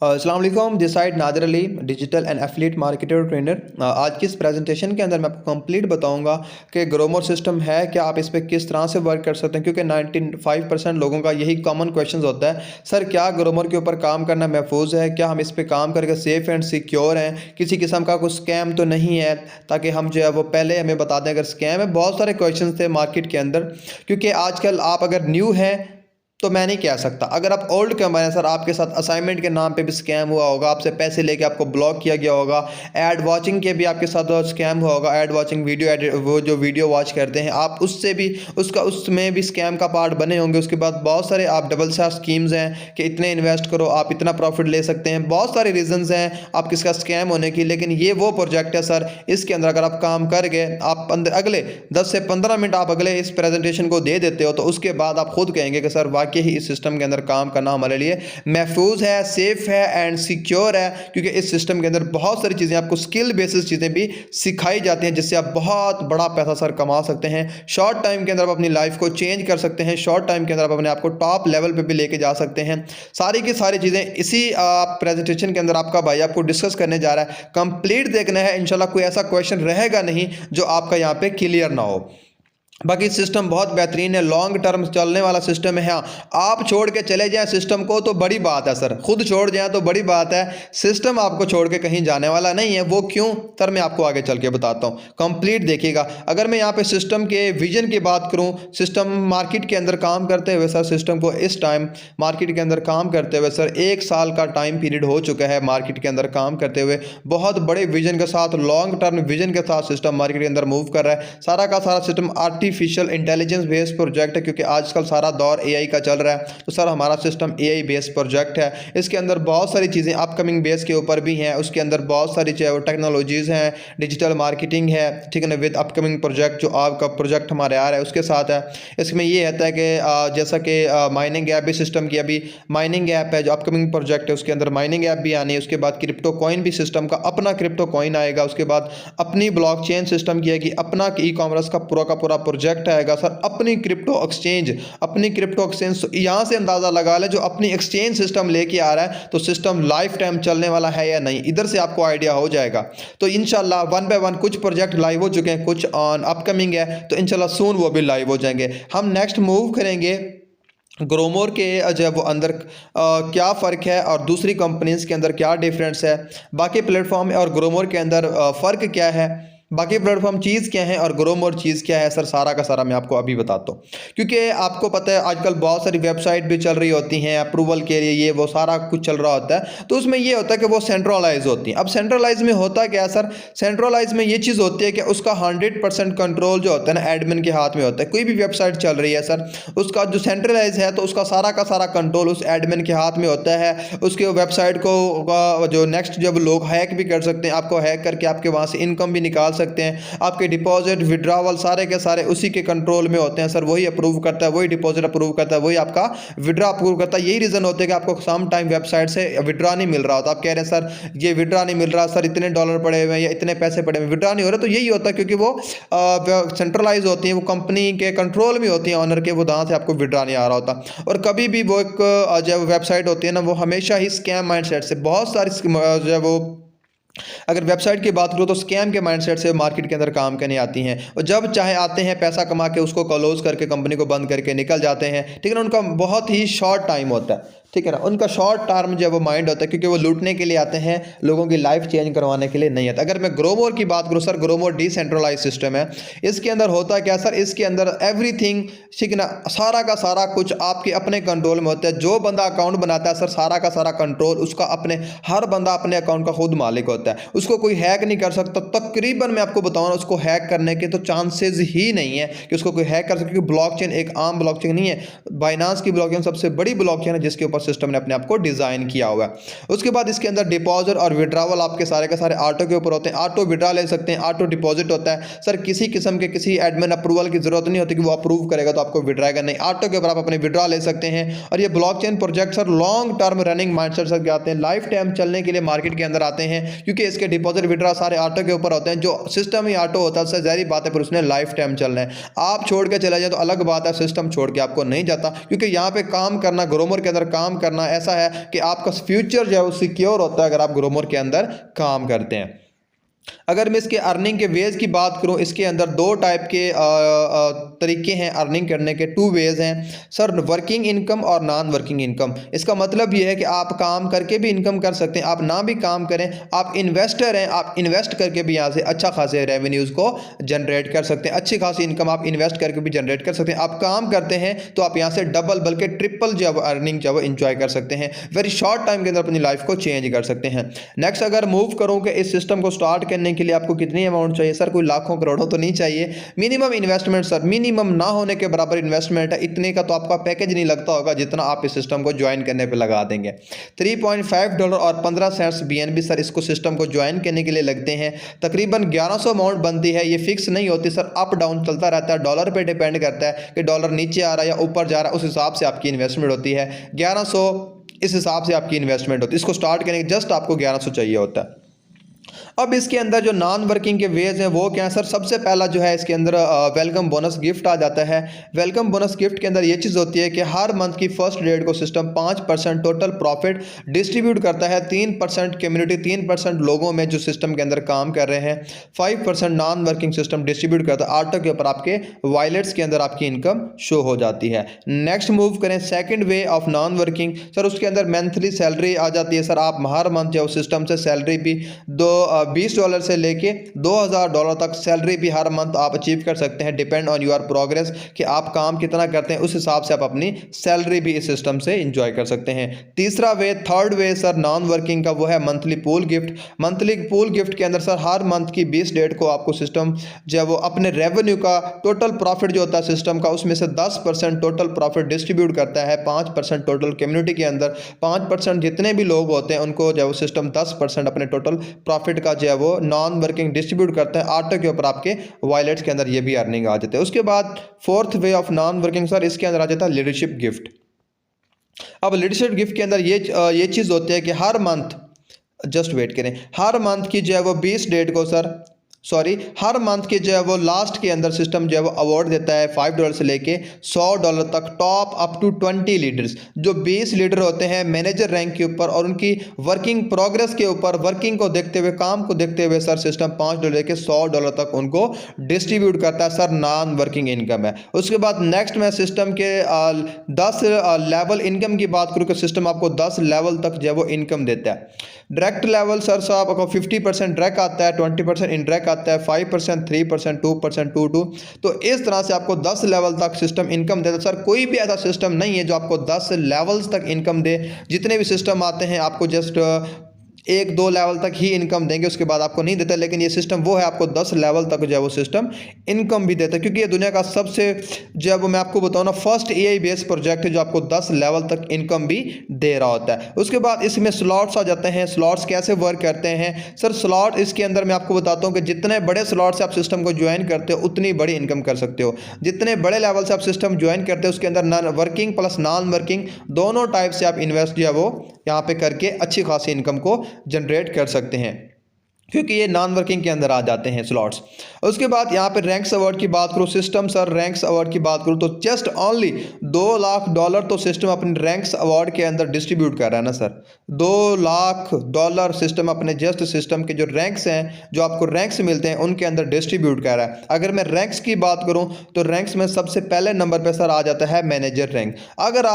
अस्सलाम वालेकुम, this side Nadir Ali, digital and affiliate marketer trainer. आज की इस प्रेजेंटेशन के अंदर मैं आपको कंप्लीट बताऊंगा कि ग्रोमर सिस्टम है क्या, आप इस पर किस तरह से वर्क कर सकते हैं, क्योंकि 95% लोगों का यही कॉमन क्वेश्चन होता है, सर क्या ग्रोमर के ऊपर काम करना महफूज है, क्या हम इस पर काम करके सेफ़ एंड सिक्योर हैं, किसी किस्म का कोई स्कैम तो नहीं है, ताकि हम जो है वो पहले हमें बता दें अगर स्कैम है। बहुत सारे क्वेश्चन थे मार्केट के अंदर, क्योंकि आजकल आप अगर न्यू है तो मैं नहीं कह सकता। अगर आप ओल्ड कस्टमर हैं सर, आपके साथ असाइनमेंट के नाम पे भी स्कैम हुआ होगा, आपसे पैसे लेके आपको ब्लॉक किया गया होगा, ऐड वाचिंग के भी आपके साथ स्कैम हुआ होगा, ऐड वाचिंग वीडियो एडिट, वो जो वीडियो वॉच करते हैं आप, उससे भी उसमें भी स्कैम का पार्ट बने होंगे। उसके बाद बहुत सारे आप डबल स्टार स्कीम्स हैं कि इतने इन्वेस्ट करो आप इतना प्रॉफिट ले सकते हैं, बहुत सारे रीजंस हैं आप किसका स्कैम होने की। लेकिन ये वो प्रोजेक्ट है सर, इसके अंदर अगर आप काम कर गए, आप अगले 10 से 15 मिनट आप अगले इस प्रेजेंटेशन को दे देते हो, तो उसके बाद आप खुद कहेंगे कि सर वाकई ही इस सिस्टम के अंदर काम करना हमारे लिए महफूज है, सेफ है एंड सिक्योर है। क्योंकि इस सिस्टम के अंदर बहुत सारी चीज़ें आपको स्किल बेसिस चीज़ें भी सिखाई जाती हैं, जिससे आप बहुत बड़ा पैसा सर कमा सकते हैं। शॉर्ट टाइम के अंदर आप अपनी लाइफ को चेंज कर सकते हैं, शॉर्ट टाइम के अंदर आप अपने आप को टॉप लेवल पे भी लेके जा सकते हैं। सारी की सारी चीज़ें इसी प्रेजेंटेशन के अंदर आपका भाई आपको डिस्कस करने जा रहा है। कंप्लीट देखना है, इंशाल्लाह कोई ऐसा क्वेश्चन रहेगा नहीं जो आपका यहाँ पे क्लियर ना हो। बाकी सिस्टम बहुत बेहतरीन है, लॉन्ग टर्म चलने वाला सिस्टम है। हाँ, आप छोड़ के चले जाएं सिस्टम को तो बड़ी बात है सर, खुद छोड़ जाएं तो बड़ी बात है, सिस्टम आपको छोड़ के कहीं जाने वाला नहीं है। वो क्यों सर, मैं आपको आगे चल के बताता हूँ, कंप्लीट देखिएगा। अगर मैं यहाँ पे सिस्टम के विजन की बात करूँ, सिस्टम मार्केट के अंदर काम करते हुए सर, सिस्टम को इस टाइम मार्केट के अंदर काम करते हुए सर 1 साल का टाइम पीरियड हो चुका है। मार्केट के अंदर काम करते हुए बहुत बड़े विजन के साथ, लॉन्ग टर्म विजन के साथ सिस्टम मार्केट के अंदर मूव कर रहा है। सारा का सारा system artificial intelligence based project है, क्योंकि आजकल सारा दौर एआई का चल रहा है। तो सर हमारा सिस्टम एआई बेस्ड प्रोजेक्ट है। इसके अंदर बहुत सारी चीज़ें अपकमिंग बेस के ऊपर भी हैं, उसके अंदर बहुत सारी टेक्नोलॉजीज़ हैं, डिजिटल मार्केटिंग है, ठीक है ना, विद अपकमिंग प्रोजेक्ट जो आपका प्रोजेक्ट हमारे आ रहा है उसके साथ है। इसमें ये रहता है कि जैसा कि माइनिंग ऐप भी सिस्टम की अभी माइनिंग ऐप है जो अपकमिंग प्रोजेक्ट है, उसके अंदर माइनिंग ऐप भी आनी है। उसके बाद क्रिप्टो कॉइन भी सिस्टम का अपना क्रिप्टो कॉइन आएगा। उसके बाद अपनी ब्लॉकचेन सिस्टम की है कि अपना ई कॉमर्स का पूरा प्रोजेक्ट आएगा सर, अपनी क्रिप्टो एक्सचेंज। यहाँ से अंदाज़ा लगा ले, जो अपनी एक्सचेंज सिस्टम लेके आ रहा है तो सिस्टम लाइफ टाइम चलने वाला है या नहीं, इधर से आपको आइडिया हो जाएगा। तो इंशाल्लाह 1 बाय 1 कुछ प्रोजेक्ट लाइव हो चुके हैं, कुछ ऑन अपकमिंग है, तो इंशाल्लाह सून वो भी लाइव हो जाएंगे। हम नेक्स्ट मूव करेंगे ग्रोमोर के जब अंदर क्या फ़र्क है और दूसरी कंपनीज के अंदर क्या डिफरेंस है, बाकी प्लेटफॉर्म और ग्रोमोर के अंदर फ़र्क क्या है, बाकी प्लेटफॉर्म चीज़ क्या है और ग्रोमोर चीज़ क्या है सर, सारा का सारा मैं आपको अभी बताता हूँ। क्योंकि आपको पता है आजकल बहुत सारी वेबसाइट भी चल रही होती हैं अप्रूवल के लिए, ये वो सारा कुछ चल रहा होता है। तो उसमें ये होता है कि वो सेंट्रलाइज होती हैं। अब सेंट्रलाइज में होता क्या है सर, सेंट्रलाइज में ये चीज़ होती है कि उसका 100% कंट्रोल जो होता है ना एडमिन के हाथ में होता है। कोई भी वेबसाइट चल रही है सर, उसका जो सेंट्रलाइज है तो उसका सारा का सारा कंट्रोल उस एडमिन के हाथ में होता है। उसके वेबसाइट को जो नेक्स्ट जब लोग हैक भी कर सकते हैं, आपको हैक करके आपके वहाँ से इनकम भी निकाल सकते हैं। आपके डिपॉजिट विड्रॉवल सारे के सारे उसी के कंट्रोल में होते हैं सर, वही अप्रूव करता है, वही डिपॉजिट अप्रूव करता है, वही आपका विड्रॉ अप्रूव करता है। यही रीज़न होते हैं कि आपको सम टाइम वेबसाइट से विड्रॉ नहीं मिल रहा होता, आप कह रहे हैं सर ये विड्रॉ नहीं मिल रहा सर, इतने डॉलर पड़े हुए हैं या इतने पैसे पड़े हुए, विड्रॉ नहीं हो रहा। तो यही होता है क्योंकि वो सेंट्रलाइज होती हैं, वो कंपनी के कंट्रोल में होती हैं ऑनर के, वो वहाँ से आपको विड्रॉ नहीं आ रहा होता। और कभी भी वो एक जब वेबसाइट होती है ना, वो हमेशा ही स्कैम माइंडसेट से, बहुत सारी जो वो अगर वेबसाइट की बात करूँ तो स्कैम के माइंडसेट से मार्केट के अंदर काम करने आती हैं, और जब चाहे आते हैं पैसा कमा के उसको क्लोज करके कंपनी को बंद करके निकल जाते हैं, ठीक है ना। उनका बहुत ही शॉर्ट टाइम होता है, ठीक है ना, उनका शॉर्ट टर्म जो वो माइंड होता है, क्योंकि वो लूटने के लिए आते हैं, लोगों की लाइफ चेंज करवाने के लिए नहीं आता। अगर मैं ग्रोमोर की बात करूँ सर, ग्रोमोर डिसेंट्रलाइज सिस्टम है। इसके अंदर होता है क्या सर, इसके अंदर एवरीथिंग, ठीक है ना, सारा का सारा कुछ आपके अपने कंट्रोल में होता है। जो बंदा अकाउंट बनाता है सर, सारा का सारा कंट्रोल उसका अपने, हर बंदा अपने अकाउंट का खुद मालिक होता है, उसको कोई हैक नहीं कर सकता। तकरीबन मैं आपको बताऊँ उसको हैक करने के तो चांसेस ही नहीं है कि उसको कोई हैक कर सके, क्योंकि ब्लॉकचेन एक आम ब्लॉकचेन नहीं है। बाइनांस की ब्लॉकचेन सबसे बड़ी ब्लॉकचेन है जिसके ऊपर सिस्टम ने अपने आप को डिजाइन किया हुआ है। उसके बाद इसके अंदर डिपॉजिट और विड्रॉवल आपके सारे के सारे ऑटो के ऊपर होते हैं, ऑटो विड्रॉ ले सकते हैं, ऑटो डिपॉजिट होता है सर। किसी किस्म के किसी एडमिन अप्रूवल की जरूरत नहीं होती कि वो अप्रूव करेगा तो आपको विड्रॉएगा, नहीं, ऑटो के ऊपर आप अपने विड्रॉ ले सकते हैं। और ये blockchain project sir long term running mindset से आते हैं, लाइफ टाइम चलने के लिए मार्केट के अंदर आते हैं, क्योंकि इसके डिपॉजिट विड्रॉ सारे ऑटो के ऊपर होते हैं। जो सिस्टम ही ऑटो होता है सर, जारी बात है, पर उसने लाइफ टाइम चलना है। आप छोड़ के चला जाए तो अलग बात है, सिस्टम छोड़ के आपको नहीं जाता, क्योंकि यहाँ पे काम करना, ग्रोमर के अंदर काम काम करना ऐसा है कि आपका फ्यूचर जो है वो सिक्योर होता है अगर आप ग्रोमोर के अंदर काम करते हैं। अगर मैं इसके अर्निंग के वेज की बात करूं, इसके अंदर दो टाइप के तरीके हैं अर्निंग करने के, टू वेज हैं सर, वर्किंग इनकम और नॉन वर्किंग इनकम। इसका मतलब ये है कि आप काम करके भी इनकम कर सकते हैं, आप ना भी काम करें, आप इन्वेस्टर हैं, आप इन्वेस्ट करके भी यहाँ से अच्छा खासे रेवेन्यूज़ को जनरेट कर सकते हैं, अच्छी खासी इनकम आप इन्वेस्ट करके भी जनरेट कर सकते हैं। आप काम करते हैं तो आप यहाँ से डबल बल्कि ट्रिपल जो है अर्निंग जो है इंजॉय कर सकते हैं, वेरी शॉर्ट टाइम के अंदर अपनी लाइफ को चेंज कर सकते हैं। नेक्स्ट अगर मूव करूँ कि इस सिस्टम को स्टार्ट करने के लिए आपको कितनी अमाउंट चाहिए, सर कोई लाखों करोड़ों तो नहीं चाहिए, मिनिमम इन्वेस्टमेंट सर, मिनिमम ना होने के बराबर इन्वेस्टमेंट है, इतने का तो आपका पैकेज नहीं लगता होगा जितना आप इस सिस्टम को ज्वाइन करने पे लगा देंगे। $3.5 और 15 सेंट्स BNB सर इसको सिस्टम को ज्वाइन करने के लिए लगते हैं। तकरीबन 1100 अमाउंट बनती है, ये फिक्स नहीं होती सर, अप डाउन चलता रहता है, डॉलर पे डिपेंड करता है कि डॉलर नीचे आ रहा है या ऊपर जा रहा है, उस हिसाब से आपकी इन्वेस्टमेंट होती है। 1100 इस हिसाब से आपकी इन्वेस्टमेंट होती है, इसको स्टार्ट करने के जस्ट आपको 1100 चाहिए होता है। अब इसके अंदर जो नॉन वर्किंग के वेज हैं वो क्या है सर, सबसे पहला जो है इसके अंदर वेलकम बोनस गिफ्ट आ जाता है। वेलकम बोनस गिफ्ट के अंदर ये चीज़ होती है कि हर मंथ की फर्स्ट डेट को सिस्टम 5% टोटल प्रॉफिट डिस्ट्रीब्यूट करता है, 3% कम्युनिटी 3% लोगों में जो सिस्टम के अंदर काम कर रहे हैं, 5% नॉन वर्किंग सिस्टम डिस्ट्रीब्यूट करता है। ऑटो के ऊपर आपके वॉलेट्स के अंदर आपकी इनकम शो हो जाती है। नेक्स्ट मूव करें second way of non working, sir उसके अंदर मंथली सैलरी आ जाती है। सर आप हर मंथ जो सिस्टम से सैलरी भी $20 से लेके $2000 तक सैलरी भी हर मंथ आप अचीव कर सकते हैं, डिपेंड ऑन योर प्रोग्रेस कि आप काम कितना करते हैं, उस हिसाब से आप अपनी सैलरी भी इस सिस्टम से इंजॉय कर सकते हैं। तीसरा way, third way sir non working का, वो है monthly pool gift. Monthly pool gift के अंदर सर हर मंथ की 20 डेट को आपको सिस्टम जो है वो अपने रेवेन्यू का टोटल प्रॉफिट जो होता है सिस्टम का, उसमें से 10% टोटल प्रॉफिट डिस्ट्रीब्यूट करता है, 5% टोटल कम्युनिटी के अंदर, 5% जितने भी लोग होते हैं उनको जो सिस्टम 10% अपने टोटल प्रॉफिट का जो है वो नॉन वर्किंग डिस्ट्रीब्यूट करते हैं। ऑटो के ऊपर आपके वॉलेट्स के अंदर ये भी अर्निंग आ जाते हैं। उसके बाद fourth way of non working sir इसके अंदर आ जाता है लीडरशिप गिफ्ट। अब लीडरशिप गिफ्ट के अंदर ये चीज़ होती है कि हर मंथ, जस्ट वेट करें, हर मंथ की जो है वो 20 डेट को सर हर मंथ के जो है वो लास्ट के अंदर सिस्टम जो है वो अवार्ड देता है $5 से लेके $100 तक, टॉप अप टू 20 लीडर्स। जो 20 लीडर होते हैं मैनेजर रैंक के ऊपर और उनकी वर्किंग प्रोग्रेस के ऊपर, वर्किंग को देखते हुए, काम को देखते हुए सर सिस्टम $5 लेके $100 तक उनको डिस्ट्रीब्यूट करता है। सर नॉन वर्किंग इनकम है। उसके बाद नेक्स्ट में सिस्टम के 10 लेवल इनकम की बात करूँ कि सिस्टम आपको 10 लेवल तक जो है वो इनकम देता है। डायरेक्ट लेवल सर आपको 50% डायरेक्ट आता है, 20% इनडायरेक्ट आता है, 5%, 3%, 2%, 2 तो इस तरह से आपको 10 लेवल तक सिस्टम इनकम देता है। सर कोई भी ऐसा सिस्टम नहीं है जो आपको 10 लेवल्स तक इनकम दे। जितने भी सिस्टम आते हैं आपको जस्ट 1-2 लेवल तक ही इनकम देंगे, उसके बाद आपको नहीं देता, लेकिन ये सिस्टम वो है आपको 10 लेवल तक जो है वो सिस्टम इनकम भी देता है, क्योंकि ये दुनिया का सबसे जो है मैं आपको बताऊँ ना फर्स्ट AI बेस्ड प्रोजेक्ट है जो आपको 10 लेवल तक इनकम भी दे रहा होता है। उसके बाद इसमें स्लॉट्स आ जाते हैं। स्लॉट्स कैसे वर्क करते हैं सर, स्लॉट इसके अंदर मैं आपको बताता हूँ कि जितने बड़े स्लॉट से आप सिस्टम को ज्वाइन करते हो उतनी बड़ी इनकम कर सकते हो। जितने बड़े लेवल से आप सिस्टम ज्वाइन करते हो उसके अंदर non working plus non working दोनों टाइप से आप इन्वेस्ट जो है वो यहाँ पे करके अच्छी खासी इनकम को जनरेट कर सकते हैं, क्योंकि ये नॉन वर्किंग के अंदर आ जाते हैं स्लॉट्स। उसके बाद यहाँ पे रैंक्स अवार्ड की बात करूँ, सिस्टम सर रैंक्स अवार्ड की बात करूँ तो जस्ट ओनली $2 लाख तो सिस्टम अपने रैंक्स अवार्ड के अंदर डिस्ट्रीब्यूट कर रहा है ना सर। $2 लाख सिस्टम अपने जस्ट सिस्टम के जो रैंक्स हैं, जो आपको रैंक्स मिलते हैं उनके अंदर डिस्ट्रीब्यूट कर रहा है। अगर मैं रैंक्स की बात करूँ तो रैंक्स में सबसे पहले नंबर पर सर आ जाता है मैनेजर रैंक। अगर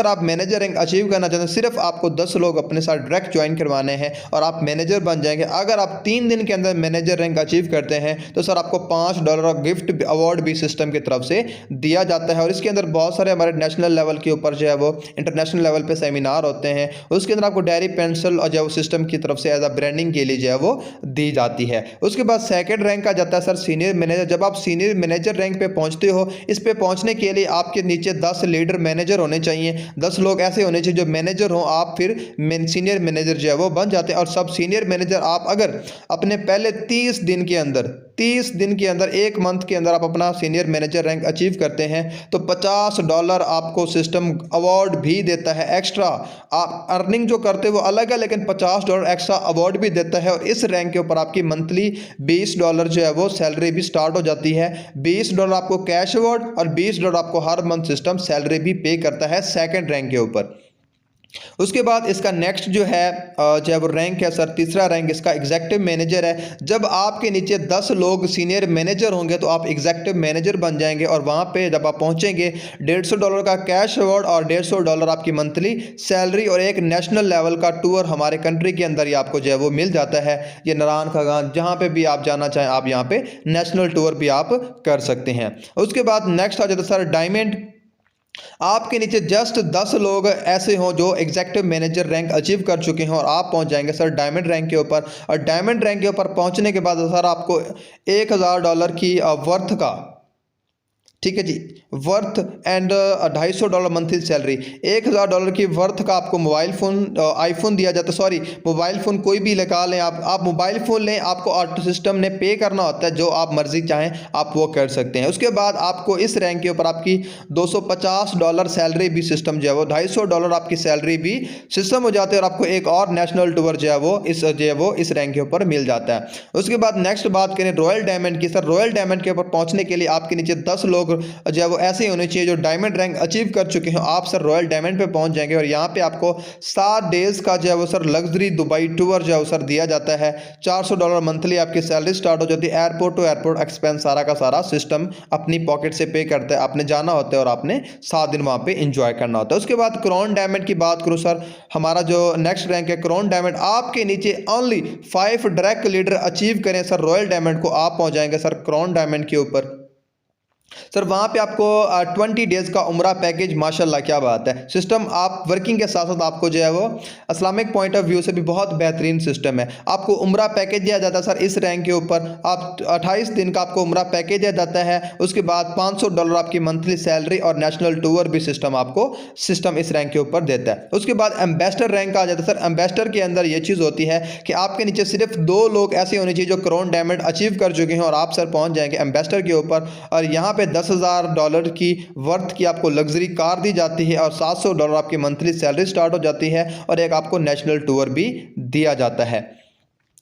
आप मैनेजर रैंक अचीव करना चाहते हैं, सिर्फ आपको 10 लोग अपने साथ डायरेक्ट ज्वाइन करवाने हैं और आप मैनेजर बन जाएंगे। अगर आप 3 दिन के अंदर मैनेजर रैंक अचीव करते हैं तो सर आपको $5 गिफ्ट अवार्ड भी सिस्टम की तरफ से दिया जाता है। और इसके अंदर बहुत सारे हमारे नेशनल लेवल के ऊपर जो है वो इंटरनेशनल लेवल पे सेमिनार होते हैं, उसके अंदर आपको डायरी पेंसिल और जो है सिस्टम की तरफ से एज अ ब्रांडिंग के लिए जो है वो दी जाती है। उसके बाद सेकंड रैंक आ जाता है सर सीनियर मैनेजर। जब आप सीनियर मैनेजर रैंक पे पहुंचते हो, इस पे पहुंचने के लिए आपके नीचे 10 लीडर मैनेजर होने चाहिए, 10 लोग ऐसे होने चाहिए जो मैनेजर हो, आप फिर सीनियर मैनेजर जो है वो बन जाते हैं। और सब सीनियर मैनेजर आप अगर अपने पहले 30 दिन के अंदर 1 मंथ के अंदर आप अपना सीनियर मैनेजर रैंक अचीव करते हैं तो $50 आपको सिस्टम अवार्ड भी देता है एक्स्ट्रा। आप अर्निंग जो करते हो वो अलग है, लेकिन $50 एक्स्ट्रा अवार्ड भी देता है। और इस रैंक के ऊपर आपकी मंथली $20 जो है वो सैलरी भी स्टार्ट हो जाती है। $20 आपको कैश अवार्ड और $20 आपको हर मंथ सिस्टम सैलरी भी पे करता है सेकेंड रैंक के ऊपर। उसके बाद इसका नेक्स्ट जो है जो है वो रैंक है सर, तीसरा रैंक इसका एग्जेक्टिव मैनेजर है। जब आपके नीचे 10 लोग सीनियर मैनेजर होंगे तो आप एग्जेक्टिव मैनेजर बन जाएंगे, और वहाँ पे जब आप पहुँचेंगे $150 का कैश अवार्ड और $150 आपकी मंथली सैलरी और एक नेशनल लेवल का टूर हमारे कंट्री के अंदर ही आपको जो है वो मिल जाता है। ये नारायण खगान जहाँ पे भी आप जाना चाहें आप यहाँ पे नेशनल टूर भी आप कर सकते हैं। उसके बाद नेक्स्ट आ जाता है सर डायमंड। आपके नीचे जस्ट 10 लोग ऐसे हों जो एग्जेक्टिव मैनेजर रैंक अचीव कर चुके हैं और आप पहुंच जाएंगे सर डायमंड रैंक के ऊपर। और डायमंड रैंक के ऊपर पहुंचने के बाद सर आपको $1000 की वर्थ का, ठीक है जी, वर्थ एंड $250 मंथली सैलरी, $1000 की वर्थ का आपको मोबाइल फ़ोन आईफोन दिया जाता है। सॉरी, मोबाइल फ़ोन कोई भी लगा लें आप मोबाइल फ़ोन लें, आपको ऑटो सिस्टम ने पे करना होता है, जो आप मर्ज़ी चाहें आप वो कर सकते हैं। उसके बाद आपको इस रैंक के ऊपर आपकी $250 सैलरी भी सिस्टम जो है वो, $250 आपकी सैलरी भी सिस्टम हो जाते हैं, और आपको एक और नेशनल टूर जो है वो इस रैंक के ऊपर मिल जाता है। उसके बाद नेक्स्ट बात करें रॉयल डायमंड की। सर रॉयल डायमंड के ऊपर पहुँचने के लिए आपके नीचे 10 लोग जो है वो ऐसे होने चाहिए जो डायमंड रैंक अचीव कर चुके हैं। आप सर रॉयल डायमंड पे पहुंच जाएंगे और यहाँ पे आपको 7 डेज का जो है वो सर लग्जरी दुबई टूर जो है वो सर दिया जाता है। $400 मंथली आपकी सैलरी स्टार्ट हो जाती है। एयरपोर्ट टू एयरपोर्ट एक्सपेंस सारा का सारा सिस्टम अपनी पॉकेट से पे करता है। आपने जाना होता है और आपने 7 दिन वहाँ पे इंजॉय करना होता है। उसके बाद क्राउन डायमंड की बात करूँ सर, हमारा जो नेक्स्ट रैंक है क्राउन डायमंड, आपके नीचे ओनली 5 डायरेक्ट लीडर अचीव करें सर रॉयल डायमंड को, आप पहुँच जाएंगे सर क्राउन डायमंड के ऊपर। सर वहाँ पे आपको 20 डेज़ का उम्रा पैकेज, माशाल्लाह क्या बात है। सिस्टम आप वर्किंग के साथ साथ आपको जो है वो इस्लामिक पॉइंट ऑफ व्यू से भी बहुत बेहतरीन सिस्टम है। आपको उम्रा पैकेज दिया जाता है सर इस रैंक के ऊपर। आप 28 दिन का आपको उम्रा पैकेज दिया जाता है। उसके बाद $500 आपकी मंथली सैलरी और नेशनल टूर भी सिस्टम इस रैंक के ऊपर देता है। उसके बाद एम्बेसडर रैंक आ जाता है सर। एम्बेसडर के अंदर ये चीज़ होती है कि आपके नीचे सिर्फ 2 लोग ऐसे होने चाहिए जो क्राउन डायमंड अचीव कर चुके हैं और आप सर पहुँच जाएंगे एम्बेसडर के ऊपर। और यहाँ पे $10,000 की वर्थ की आपको लग्जरी कार दी जाती है और $700 आपकी मंथली सैलरी स्टार्ट हो जाती है और एक आपको नेशनल टूर भी दिया जाता है।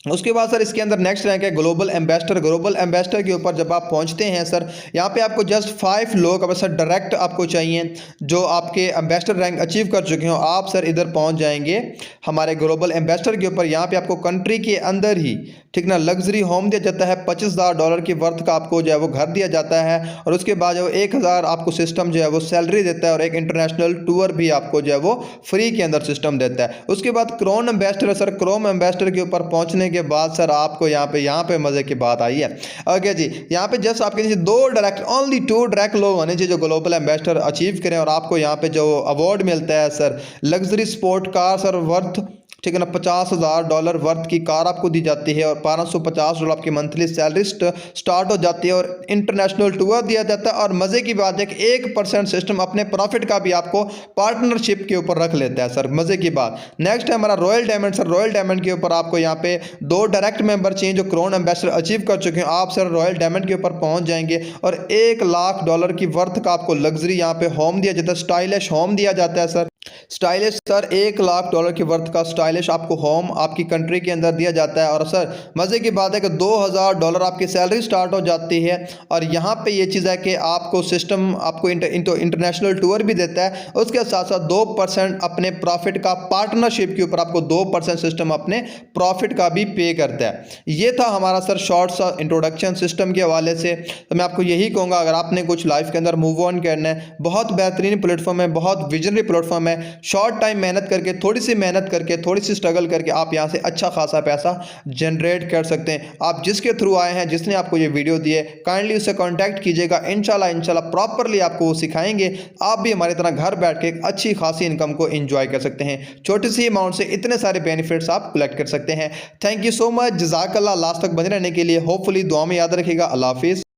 उसके बाद सर इसके अंदर नेक्स्ट रैंक है ग्लोबल एम्बेसडर। ग्लोबल एम्बेसडर के ऊपर जब आप पहुंचते हैं सर, यहाँ पे आपको जस्ट 5 लोग अब सर डायरेक्ट आपको चाहिए जो आपके एम्बेसडर रैंक अचीव कर चुके हो। आप सर इधर पहुंच जाएंगे हमारे ग्लोबल एम्बेसडर के ऊपर। यहाँ पे आपको कंट्री के अंदर ही, ठीक ना, लग्जरी होम दिया जाता है। $25,000 की वर्थ का आपको जो है वो घर दिया जाता है और उसके बाद जो 1,000 आपको सिस्टम जो है वो सैलरी देता है और एक इंटरनेशनल टूर भी आपको जो है वो फ्री के अंदर सिस्टम देता है। उसके बाद crown ambassador sir, crown ambassador के ऊपर पहुंचने के बाद सर आपको यहाँ पे मजे की बात आई है। ओके जी, यहाँ पे जस्ट आपके नीचे 2 डायरेक्ट, ओनली 2 डायरेक्ट लोग होने चाहिए जो ग्लोबल एम्बेसडर अचीव करें और आपको यहाँ पे जो अवार्ड मिलता है sir luxury sport car sir worth, ठीक है ना, $50,000 वर्थ की कार आपको दी जाती है और $1250 आपकी मंथली सैलरी स्टार्ट हो जाती है और इंटरनेशनल टूर दिया जाता है। और मज़े की बात है कि 1% सिस्टम अपने प्रॉफिट का भी आपको पार्टनरशिप के ऊपर रख लेता है सर, मज़े की बात। नेक्स्ट है हमारा royal diamond. Sir royal diamond के ऊपर आपको यहाँ पे 2 डायरेक्ट मेंबर चाहिए जो क्राउन एम्बेसडर अचीव कर चुके हैं। आप सर रॉयल डायमंड के ऊपर पहुँच जाएंगे और $1,00,000 की वर्थ का आपको लग्जरी यहाँ पे होम दिया जाता है, स्टाइलिश होम दिया जाता है सर। स्टाइलिश सर $1,00,000 की वर्थ का स्टाइलिश आपको होम आपकी कंट्री के अंदर दिया जाता है। और सर मज़े की बात है कि $2,000 आपकी सैलरी स्टार्ट हो जाती है और यहाँ पे ये चीज़ है कि आपको सिस्टम आपको इंटरनेशनल टूर भी देता है। उसके साथ साथ 2% अपने प्रॉफिट का पार्टनरशिप के ऊपर आपको 2% सिस्टम अपने प्रॉफिट का भी पे करता है। ये था हमारा सर शॉर्ट सा इंट्रोडक्शन सिस्टम के हवाले से। तो मैं आपको यही कहूँगा, अगर आपने कुछ लाइफ के अंदर मूव ऑन करना है, बहुत बेहतरीन प्लेटफॉर्म है, बहुत विजनरी प्लेटफॉर्म है। शॉर्ट टाइम मेहनत करके, थोड़ी सी मेहनत करके, थोड़ी सी स्ट्रगल करके आप यहाँ से अच्छा खासा पैसा जनरेट कर सकते हैं। आप जिसके थ्रू आए हैं, जिसने आपको ये वीडियो दी है, काइंडली उससे कांटेक्ट कीजिएगा। इंशाल्लाह प्रॉपरली आपको वो सिखाएंगे। आप भी हमारी तरह घर बैठ के एक अच्छी खासी इनकम को एंजॉय कर सकते हैं। छोटी सी अमाउंट से इतने सारे बेनिफिट्स आप कलेक्ट कर सकते हैं। थैंक यू सो मच, जज़ाकल्लाह। लास्ट तक बने रहने के लिए। होपफुली दुआ में याद रखिएगा। अल्लाह हाफिज़।